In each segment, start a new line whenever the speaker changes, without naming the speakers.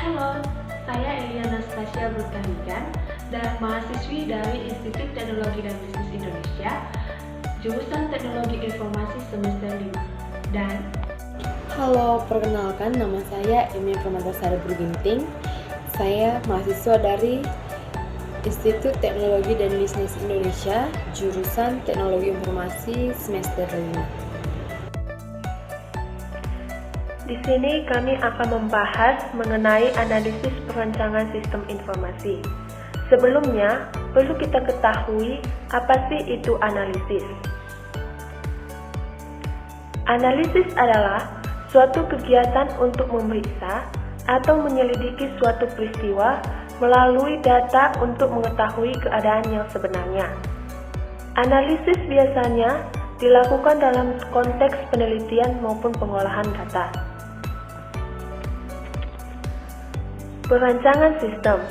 Halo, saya Eliana Stasia Burkanikan dan mahasiswi dari Institut Teknologi dan Bisnis Indonesia, jurusan Teknologi Informasi semester 5. Dan
Halo, perkenalkan nama saya Emi Permatasari Burginting. Saya mahasiswa dari Institut Teknologi dan Bisnis Indonesia, jurusan Teknologi Informasi semester 5.
Di sini kami akan membahas mengenai analisis perancangan sistem informasi. Sebelumnya, perlu kita ketahui apa sih itu analisis. Analisis adalah suatu kegiatan untuk memeriksa atau menyelidiki suatu peristiwa melalui data untuk mengetahui keadaan yang sebenarnya. Analisis biasanya dilakukan dalam konteks penelitian maupun pengolahan data. Perancangan sistem.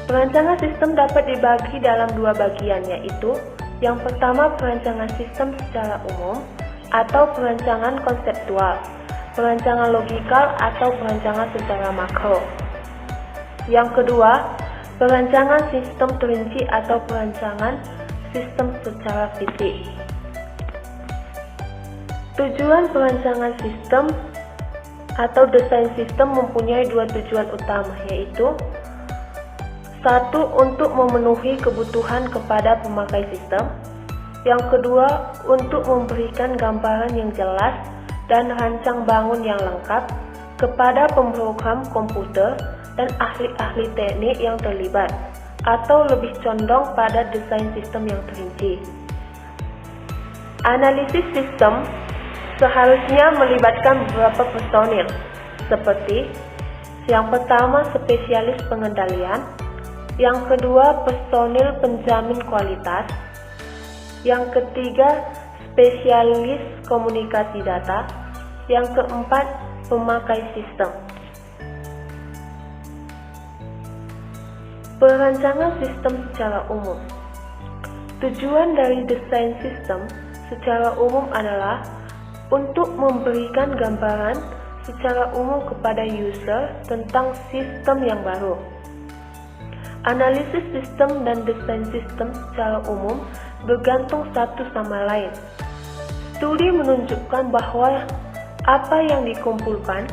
Perancangan sistem dapat dibagi dalam dua bagian, yaitu yang pertama perancangan sistem secara umum atau perancangan konseptual, perancangan logikal atau perancangan secara makro. Yang kedua, perancangan sistem terinci atau perancangan sistem secara fisik. Tujuan perancangan sistem atau desain sistem mempunyai dua tujuan utama, yaitu satu, untuk memenuhi kebutuhan kepada pemakai sistem. Yang kedua, untuk memberikan gambaran yang jelas dan rancang bangun yang lengkap kepada pemrogram komputer dan ahli-ahli teknik yang terlibat, atau lebih condong pada desain sistem yang terinci. Analisis sistem seharusnya melibatkan beberapa personil, seperti yang pertama spesialis pengendalian, yang kedua personil penjamin kualitas, yang ketiga spesialis komunikasi data, yang keempat pemakai sistem. Perancangan sistem secara umum. Tujuan dari desain sistem secara umum adalah untuk memberikan gambaran secara umum kepada user tentang sistem yang baru. Analisis sistem dan desain sistem secara umum bergantung satu sama lain. Studi menunjukkan bahwa apa yang dikumpulkan,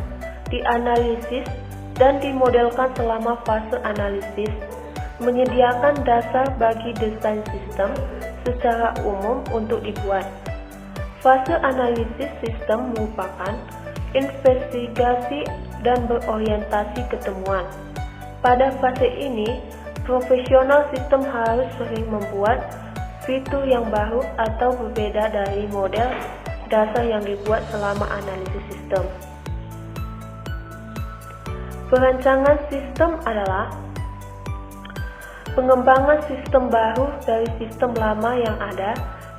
dianalisis, dan dimodelkan selama fase analisis menyediakan dasar bagi desain sistem secara umum untuk dibuat. Fase analisis sistem merupakan investigasi dan berorientasi ketemuan. Pada fase ini, profesional sistem harus sering membuat fitur yang baru atau berbeda dari model dasar yang dibuat selama analisis sistem. Perancangan sistem adalah pengembangan sistem baru dari sistem lama yang ada,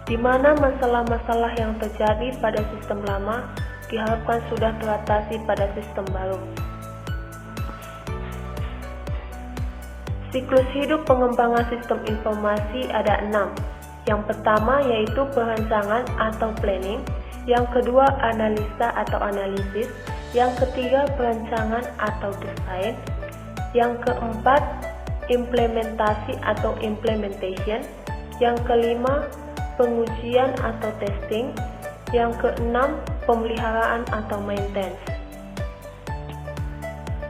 di mana masalah-masalah yang terjadi pada sistem lama diharapkan sudah teratasi pada sistem baru. Siklus hidup pengembangan sistem informasi ada 6. Yang pertama yaitu perancangan atau planning, yang kedua analisa atau analisis, yang ketiga perancangan atau desain, yang keempat implementasi atau implementation, yang kelima pengujian atau testing, yang keenam pemeliharaan atau maintenance.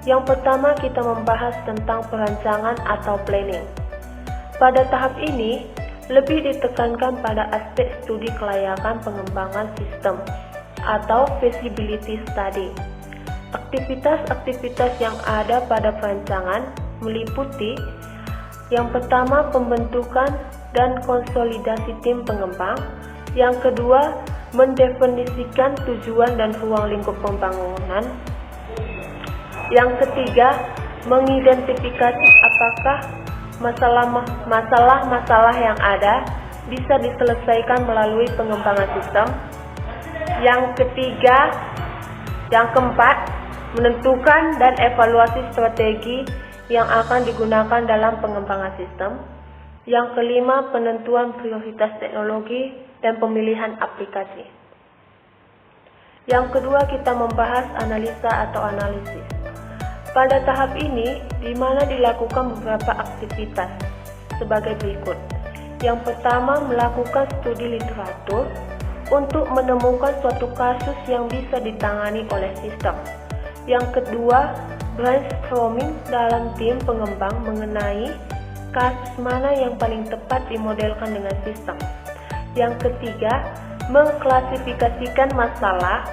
Yang pertama kita membahas tentang perancangan atau planning. Pada tahap ini, lebih ditekankan pada aspek studi kelayakan pengembangan sistem atau feasibility study. Aktivitas-aktivitas yang ada pada perancangan meliputi yang pertama pembentukan dan konsolidasi tim pengembang, yang kedua mendefinisikan tujuan dan ruang lingkup pembangunan, yang ketiga mengidentifikasi apakah masalah-masalah yang ada bisa diselesaikan melalui pengembangan sistem, yang keempat menentukan dan evaluasi strategi yang akan digunakan dalam pengembangan sistem, yang kelima penentuan prioritas teknologi dan pemilihan aplikasi. Yang kedua kita membahas analisa atau analisis. Pada tahap ini, di mana dilakukan beberapa aktivitas sebagai berikut. Yang pertama, melakukan studi literatur untuk menemukan suatu kasus yang bisa ditangani oleh sistem. Yang kedua, brainstorming dalam tim pengembang mengenai kasus mana yang paling tepat dimodelkan dengan sistem. Yang ketiga, mengklasifikasikan masalah,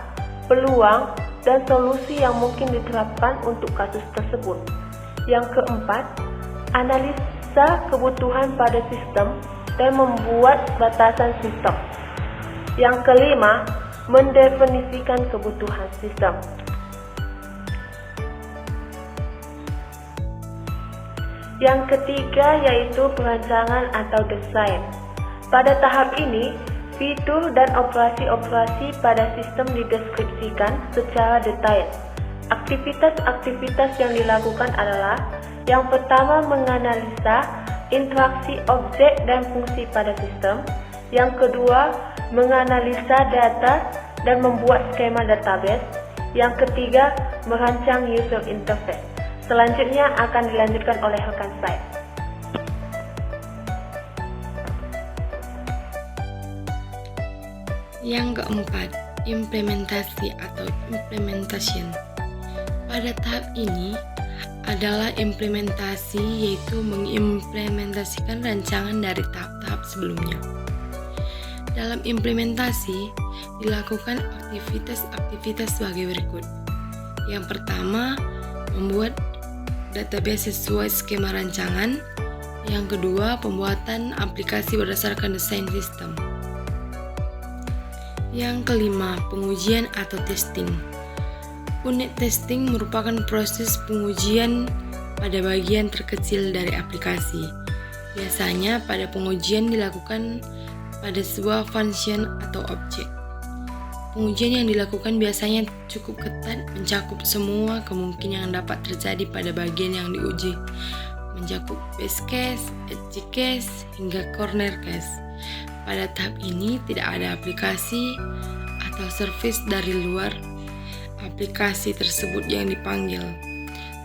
peluang, dan solusi yang mungkin diterapkan untuk kasus tersebut. Yang keempat, analisa kebutuhan pada sistem dan membuat batasan sistem. Yang kelima, mendefinisikan kebutuhan sistem. Yang ketiga yaitu perancangan atau desain. Pada tahap ini, fitur dan operasi-operasi pada sistem dideskripsikan secara detail. Aktivitas-aktivitas yang dilakukan adalah yang pertama, menganalisa interaksi objek dan fungsi pada sistem. Yang kedua, menganalisa data dan membuat skema database. Yang ketiga, merancang user interface. Selanjutnya akan dilanjutkan oleh rekan saya.
Yang keempat, implementasi atau implementation. Pada tahap ini adalah implementasi, yaitu mengimplementasikan rancangan dari tahap-tahap sebelumnya. Dalam implementasi, dilakukan aktivitas-aktivitas sebagai berikut. Yang pertama, membuat database sesuai skema rancangan. Yang kedua, pembuatan aplikasi berdasarkan desain sistem. Yang kelima, pengujian atau testing. Unit testing merupakan proses pengujian pada bagian terkecil dari aplikasi. Biasanya pada pengujian dilakukan pada sebuah function atau objek. Pengujian yang dilakukan biasanya cukup ketat, mencakup semua kemungkinan yang dapat terjadi pada bagian yang diuji, mencakup base case, edge case, hingga corner case. Pada tahap ini tidak ada aplikasi atau service dari luar aplikasi tersebut yang dipanggil,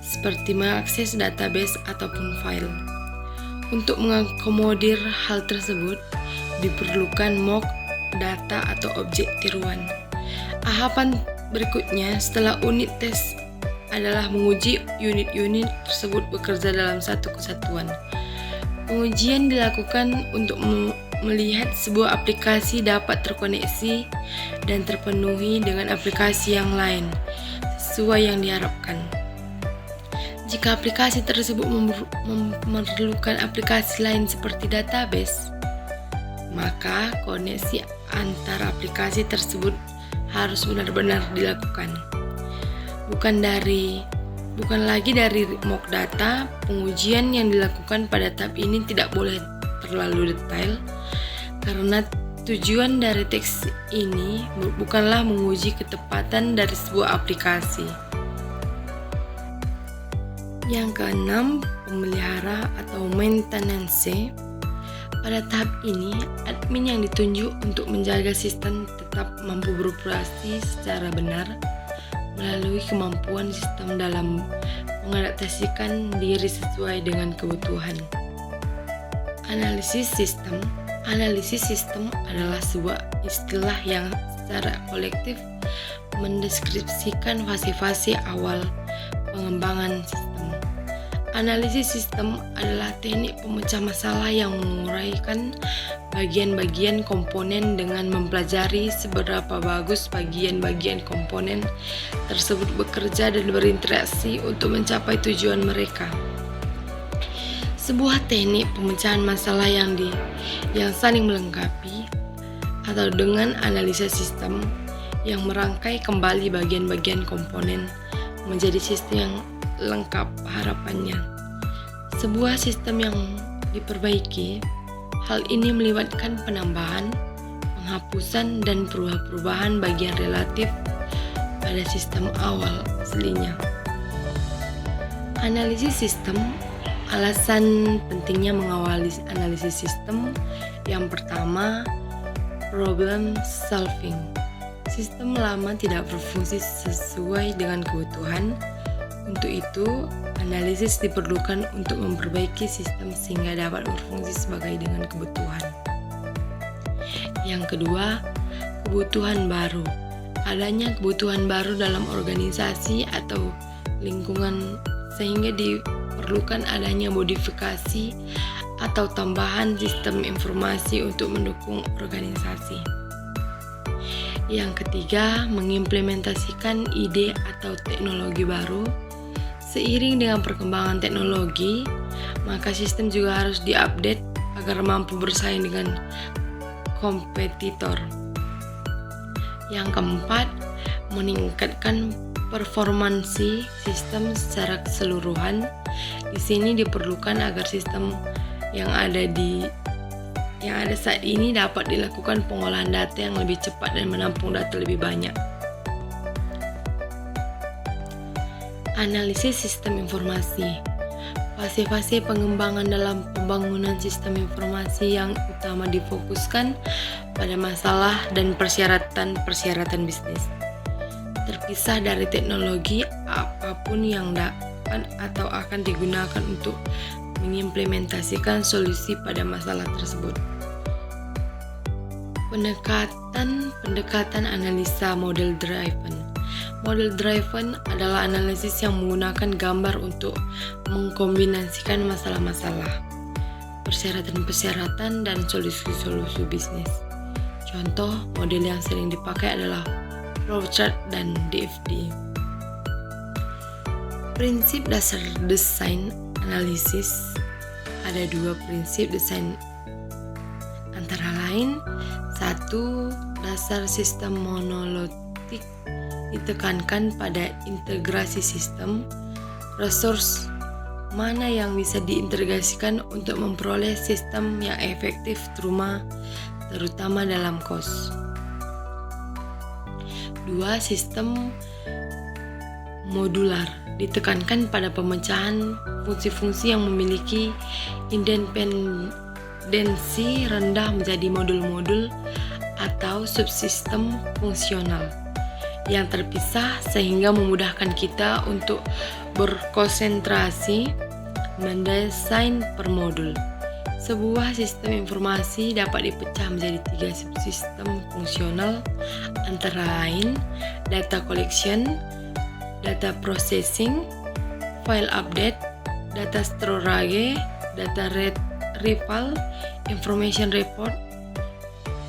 seperti mengakses database ataupun file. Untuk mengakomodir hal tersebut, diperlukan mock data atau objek tiruan. Tahapan berikutnya setelah unit tes adalah menguji unit-unit tersebut bekerja dalam satu kesatuan. Pengujian dilakukan untuk melihat sebuah aplikasi dapat terkoneksi dan terpenuhi dengan aplikasi yang lain sesuai yang diharapkan. Jika aplikasi tersebut memerlukan aplikasi lain seperti database, maka koneksi antar aplikasi tersebut harus benar-benar dilakukan. Bukan lagi dari mock data. Pengujian yang dilakukan pada tahap ini tidak boleh terlalu detail, karena tujuan dari teks ini bukanlah menguji ketepatan dari sebuah aplikasi. Yang keenam, pemelihara atau maintenance. Pada tahap ini, admin yang ditunjuk untuk menjaga sistem tetap mampu beroperasi secara benar melalui kemampuan sistem dalam mengadaptasikan diri sesuai dengan kebutuhan. Analisis sistem. Analisis sistem adalah sebuah istilah yang secara kolektif mendeskripsikan fase-fase awal pengembangan sistem. Analisis sistem adalah teknik pemecah masalah yang menguraikan bagian-bagian komponen dengan mempelajari seberapa bagus bagian-bagian komponen tersebut bekerja dan berinteraksi untuk mencapai tujuan mereka. Sebuah teknik pemecahan masalah yang saling melengkapi, atau dengan analisa sistem yang merangkai kembali bagian-bagian komponen menjadi sistem yang lengkap harapannya. Sebuah sistem yang diperbaiki, hal ini melibatkan penambahan, penghapusan, dan perubahan bagian relatif pada sistem awal aslinya. Analisis sistem. Alasan pentingnya mengawali analisis sistem. Yang pertama, problem solving. Sistem lama tidak berfungsi sesuai dengan kebutuhan. Untuk itu, analisis diperlukan untuk memperbaiki sistem sehingga dapat berfungsi sebagai dengan kebutuhan. Yang kedua, kebutuhan baru. Adanya kebutuhan baru dalam organisasi atau lingkungan sehingga diperlukan adanya modifikasi atau tambahan sistem informasi untuk mendukung organisasi. Yang ketiga, mengimplementasikan ide atau teknologi baru. Seiring dengan perkembangan teknologi, maka sistem juga harus diupdate agar mampu bersaing dengan kompetitor. Yang keempat, meningkatkan performansi sistem secara keseluruhan. Di sini diperlukan agar sistem yang ada saat ini dapat dilakukan pengolahan data yang lebih cepat dan menampung data lebih banyak. Analisis sistem informasi. Fase-fase pengembangan dalam pembangunan sistem informasi yang utama difokuskan pada masalah dan persyaratan bisnis. Terpisah dari teknologi apapun yang dapat atau akan digunakan untuk mengimplementasikan solusi pada masalah tersebut. Pendekatan analisa model driven. Model driven adalah analisis yang menggunakan gambar untuk mengkombinasikan masalah-masalah, persyaratan-persyaratan, dan solusi-solusi bisnis. Contoh model yang sering dipakai adalah flowchart dan DFD. Prinsip dasar desain analisis. Ada 2 prinsip desain, antara lain: 1. Dasar sistem monolitik ditekankan pada integrasi sistem. Resource mana yang bisa diintegrasikan untuk memperoleh sistem yang efektif terutama dalam cost. 2. Sistem modular ditekankan pada pemecahan fungsi-fungsi yang memiliki independensi rendah menjadi modul-modul atau subsistem fungsional yang terpisah sehingga memudahkan kita untuk berkonsentrasi mendesain per modul. Sebuah sistem informasi dapat dipecah menjadi 3 subsistem fungsional, antara lain data collection, data processing, file update, data storage, data retrieval, information report,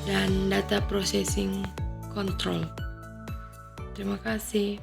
dan data processing control. Terima kasih.